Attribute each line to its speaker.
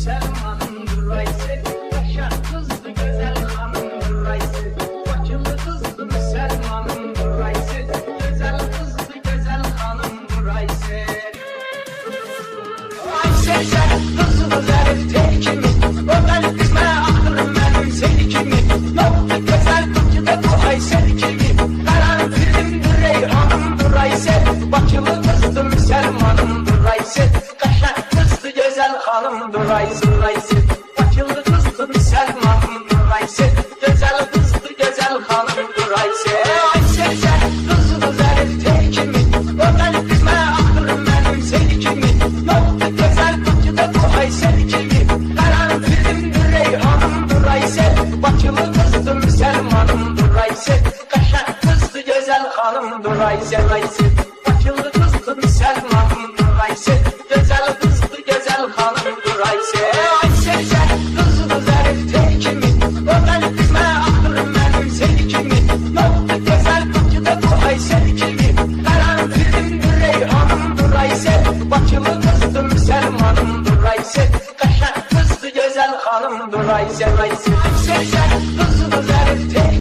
Speaker 1: Müslümanımdır Aysel, yaşar kızdı güzel hanımdır Aysel. Bakılı kızdı Müslümanımdır Aysel, güzel kızdı güzel hanımdır Aysel. Aysel sen kızını zarif tekimi, oradan kızma aklım benim seni kimi. Yoktu güzel kızı da bu Aysel kimi, karantinimdir reyhanımdır Aysel. Bakılı kızdı Müslümanımdır Aysel, kaşar kızdı güzel hanımdır Aysel Aysel. Bakılı kızdı Müslümanımdır Aysel, güzel kızdı güzel hanımdır Aysel. Aysel sen kızını zarif tekimi, oradan kızma aklım benim seni kimi. Yoktu güzel kızı da bu Aysel kimi, karantinimdir reyhanımdır Aysel. Bakılı kızdı Müslümanımdır Aysel, kaşar kızdı güzel hanımdır Aysel Aysel. Bakılı kızdı Müslümanımdır Aysel, güzel kızdı güzel hanımdır Aysel. Aysel sen kızını zarif tekimi, oradan kızma aklım benim seni kimi. Yoktu güzel kızı da bu Aysel kimi, karantinimdir reyhanımdır Aysel. Bakılı kızdı Müslümanımdır Aysel, kaşar kızdı güzel hanımdır Aysel Aysel. Aysel sen kızını zarif tekimi.